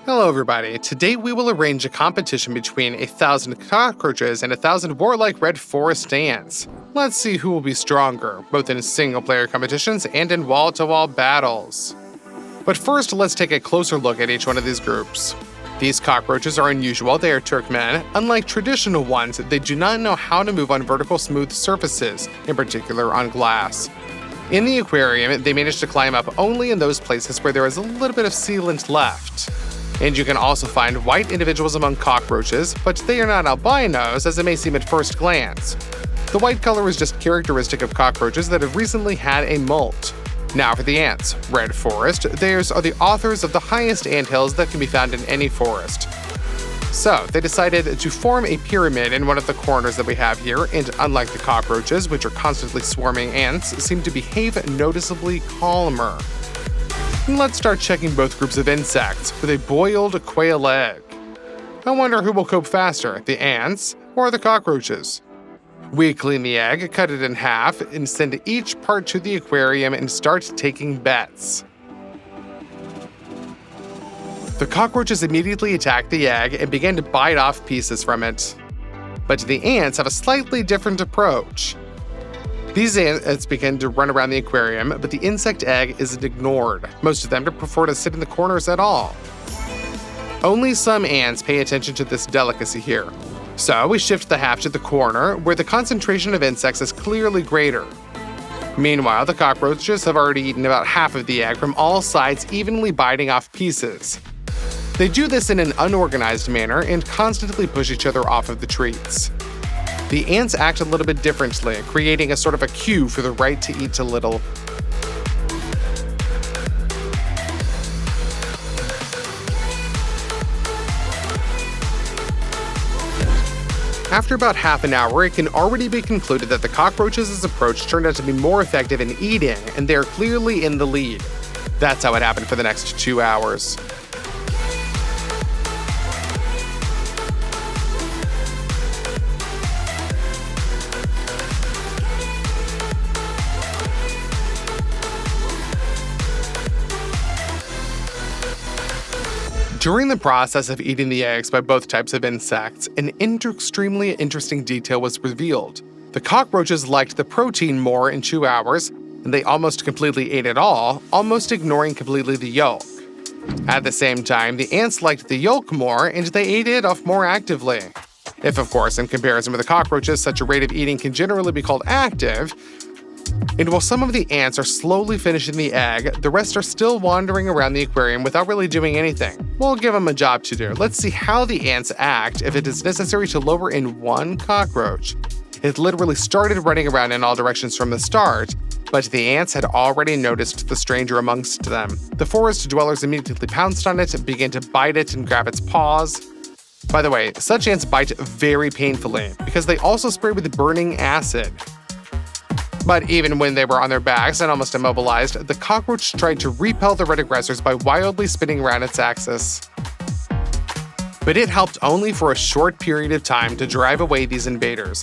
Hello everybody, today we will arrange a competition between 1,000 cockroaches and 1,000 warlike red forest ants. Let's see who will be stronger, both in single-player competitions and in wall-to-wall battles. But first, let's take a closer look at each one of these groups. These cockroaches are unusual. They are Turkmen. Unlike traditional ones, they do not know how to move on vertical smooth surfaces, in particular on glass. In the aquarium, they manage to climb up only in those places where there is a little bit of sealant left. And you can also find white individuals among cockroaches, but they are not albinos as it may seem at first glance. The white color is just characteristic of cockroaches that have recently had a molt. Now for the ants. Red forest, theirs are the authors of the highest anthills that can be found in any forest. So, they decided to form a pyramid in one of the corners that we have here, and unlike the cockroaches, which are constantly swarming ants, seem to behave noticeably calmer. Let's start checking both groups of insects with a boiled quail egg. I wonder who will cope faster, the ants or the cockroaches? We clean the egg, cut it in half, and send each part to the aquarium and start taking bets. The cockroaches immediately attack the egg and begin to bite off pieces from it. But the ants have a slightly different approach. These ants begin to run around the aquarium, but the insect egg isn't ignored. Most of them prefer to sit in the corners at all. Only some ants pay attention to this delicacy here. So we shift the half to the corner, where the concentration of insects is clearly greater. Meanwhile, the cockroaches have already eaten about half of the egg from all sides, evenly biting off pieces. They do this in an unorganized manner and constantly push each other off of the treats. The ants act a little bit differently, creating a sort of a cue for the right to eat a little. After about half an hour, it can already be concluded that the cockroaches' approach turned out to be more effective in eating, and they're clearly in the lead. That's how it happened for the next 2 hours. During the process of eating the eggs by both types of insects, an extremely interesting detail was revealed. The cockroaches liked the protein more in 2 hours, and they almost completely ate it all, almost ignoring completely the yolk. At the same time, the ants liked the yolk more, and they ate it off more actively. If, of course, in comparison with the cockroaches, such a rate of eating can generally be called active. And while some of the ants are slowly finishing the egg, the rest are still wandering around the aquarium without really doing anything. We'll give them a job to do. Let's see how the ants act if it is necessary to lower in one cockroach. It literally started running around in all directions from the start, but the ants had already noticed the stranger amongst them. The forest dwellers immediately pounced on it, began to bite it and grab its paws. By the way, such ants bite very painfully because they also spray with burning acid. But even when they were on their backs and almost immobilized, the cockroach tried to repel the red aggressors by wildly spinning around its axis. But it helped only for a short period of time to drive away these invaders.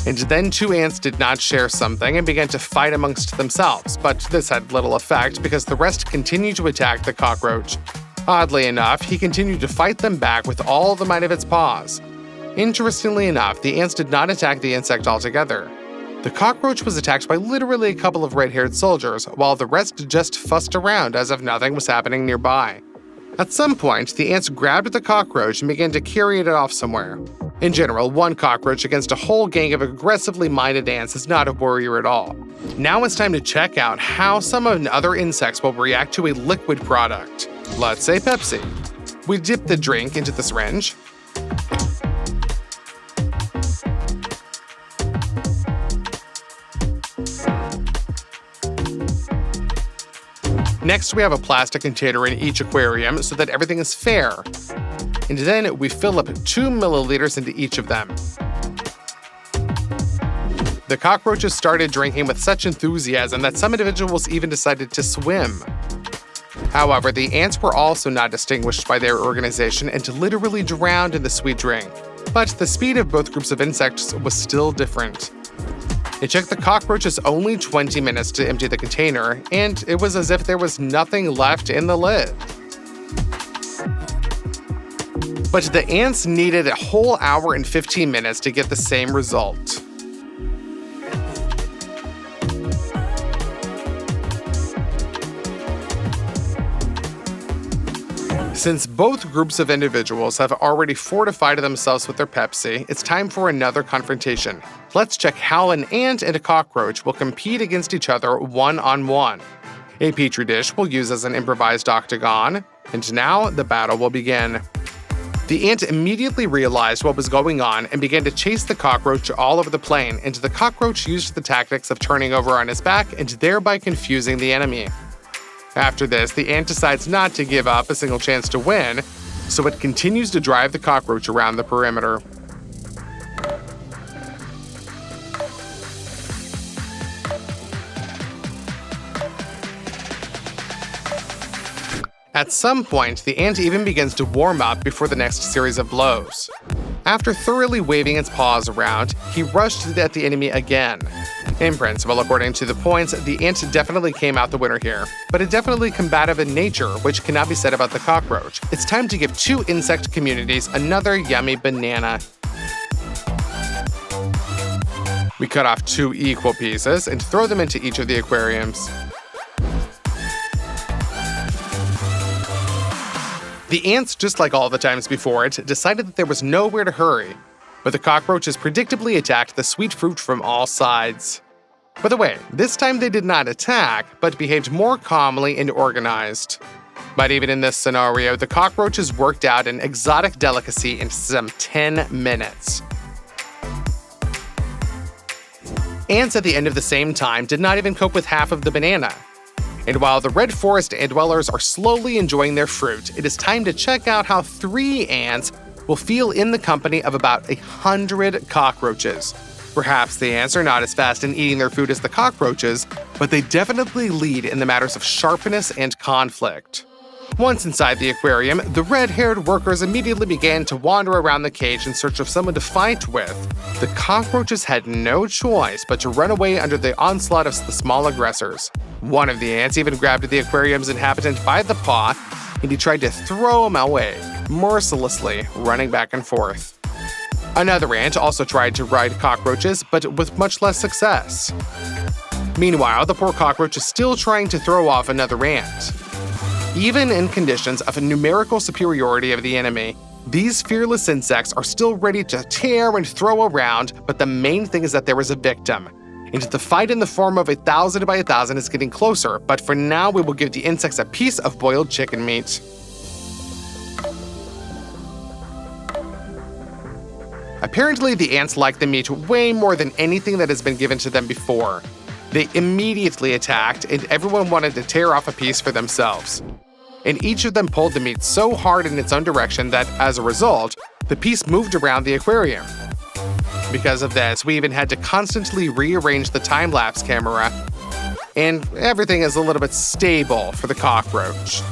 And then 2 ants did not share something and began to fight amongst themselves, but this had little effect because the rest continued to attack the cockroach. Oddly enough, he continued to fight them back with all the might of its paws. Interestingly enough, the ants did not attack the insect altogether. The cockroach was attacked by literally a couple of red-haired soldiers, while the rest just fussed around as if nothing was happening nearby. At some point, the ants grabbed the cockroach and began to carry it off somewhere. In general, one cockroach against a whole gang of aggressively minded ants is not a worrier at all. Now it's time to check out how some other insects will react to a liquid product. Let's say Pepsi. We dip the drink into the syringe. Next, we have a plastic container in each aquarium so that everything is fair. And then we fill up 2 milliliters into each of them. The cockroaches started drinking with such enthusiasm that some individuals even decided to swim. However, the ants were also not distinguished by their organization and literally drowned in the sweet drink. But the speed of both groups of insects was still different. It took the cockroaches only 20 minutes to empty the container, and it was as if there was nothing left in the lid. But the ants needed a whole hour and 15 minutes to get the same result. Since both groups of individuals have already fortified themselves with their Pepsi, it's time for another confrontation. Let's check how an ant and a cockroach will compete against each other one-on-one. A petri dish we'll use as an improvised octagon, and now the battle will begin. The ant immediately realized what was going on and began to chase the cockroach all over the plane, and the cockroach used the tactics of turning over on his back and thereby confusing the enemy. After this, the ant decides not to give up a single chance to win, so it continues to drive the cockroach around the perimeter. At some point, the ant even begins to warm up before the next series of blows. After thoroughly waving its paws around, he rushed at the enemy again. In principle, according to the points, the ant definitely came out the winner here, but it's definitely combative in nature, which cannot be said about the cockroach. It's time to give two insect communities another yummy banana. We cut off 2 equal pieces and throw them into each of the aquariums. The ants, just like all the times before it, decided that there was nowhere to hurry, but the cockroaches predictably attacked the sweet fruit from all sides. By the way, this time they did not attack, but behaved more calmly and organized. But even in this scenario, the cockroaches worked out an exotic delicacy in some 10 minutes. Ants at the end of the same time did not even cope with half of the banana. And while the red forest ant dwellers are slowly enjoying their fruit, it is time to check out how 3 ants will feel in the company of about 100 cockroaches. Perhaps the ants are not as fast in eating their food as the cockroaches, but they definitely lead in the matters of sharpness and conflict. Once inside the aquarium, the red-haired workers immediately began to wander around the cage in search of someone to fight with. The cockroaches had no choice but to run away under the onslaught of the small aggressors. One of the ants even grabbed the aquarium's inhabitant by the paw, and he tried to throw him away, mercilessly running back and forth. Another ant also tried to ride cockroaches, but with much less success. Meanwhile, the poor cockroach is still trying to throw off another ant. Even in conditions of a numerical superiority of the enemy, these fearless insects are still ready to tear and throw around, but the main thing is that there is a victim. And the fight in the form of 1,000 by 1,000 is getting closer, but for now we will give the insects a piece of boiled chicken meat. Apparently, the ants like the meat way more than anything that has been given to them before. They immediately attacked, and everyone wanted to tear off a piece for themselves. And each of them pulled the meat so hard in its own direction that, as a result, the piece moved around the aquarium. Because of this, we even had to constantly rearrange the time-lapse camera, and everything is a little bit stable for the cockroach.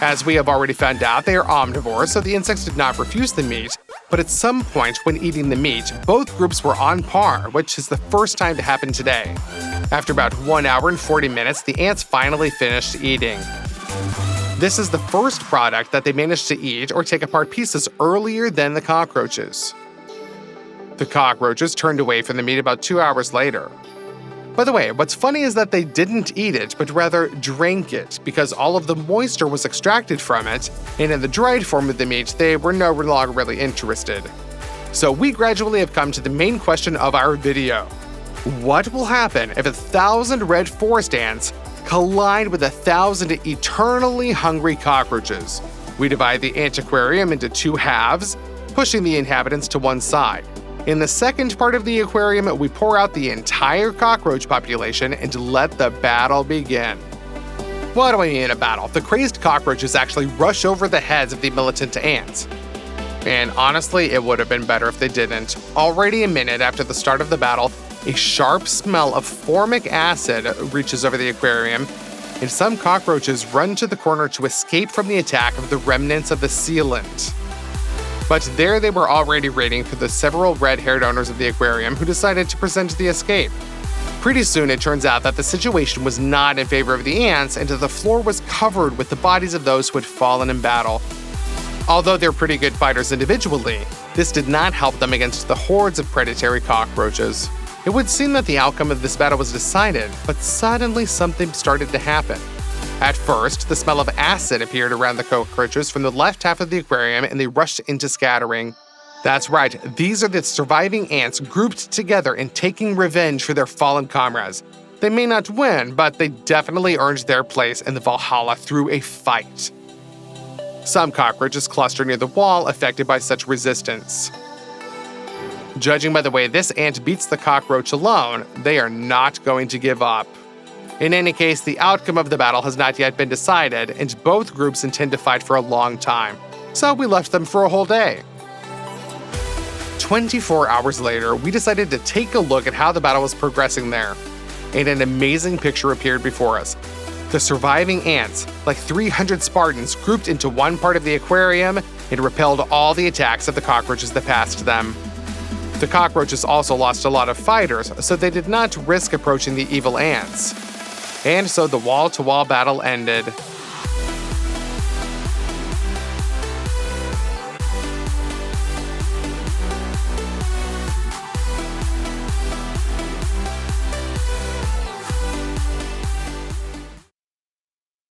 As we have already found out, they are omnivores, so the insects did not refuse the meat, but at some point when eating the meat, both groups were on par, which is the first time to happen today. After about 1 hour and 40 minutes, the ants finally finished eating. This is the first product that they managed to eat or take apart pieces earlier than the cockroaches. The cockroaches turned away from the meat about 2 hours later. By the way, what's funny is that they didn't eat it, but rather drank it, because all of the moisture was extracted from it, and in the dried form of the meat, they were no longer really interested. So we gradually have come to the main question of our video. What will happen if 1,000 red forest ants collide with 1,000 eternally hungry cockroaches? We divide the ant aquarium into 2 halves, pushing the inhabitants to one side. In the second part of the aquarium, we pour out the entire cockroach population and let the battle begin. What do I mean a battle? The crazed cockroaches actually rush over the heads of the militant ants. And honestly, it would have been better if they didn't. Already a minute after the start of the battle, a sharp smell of formic acid reaches over the aquarium, and some cockroaches run to the corner to escape from the attack of the remnants of the sealant. But there they were already waiting for the several red-haired owners of the aquarium who decided to present the escape. Pretty soon it turns out that the situation was not in favor of the ants, and the floor was covered with the bodies of those who had fallen in battle. Although they're pretty good fighters individually, this did not help them against the hordes of predatory cockroaches. It would seem that the outcome of this battle was decided, but suddenly something started to happen. At first, the smell of acid appeared around the cockroaches from the left half of the aquarium and they rushed into scattering. That's right, these are the surviving ants grouped together and taking revenge for their fallen comrades. They may not win, but they definitely earned their place in the Valhalla through a fight. Some cockroaches cluster near the wall affected by such resistance. Judging by the way this ant beats the cockroach alone, they are not going to give up. In any case, the outcome of the battle has not yet been decided, and both groups intend to fight for a long time, so we left them for a whole day. 24 hours later, we decided to take a look at how the battle was progressing there, and an amazing picture appeared before us. The surviving ants, like 300 Spartans, grouped into one part of the aquarium and repelled all the attacks of the cockroaches that passed them. The cockroaches also lost a lot of fighters, so they did not risk approaching the evil ants. And so the wall-to-wall battle ended.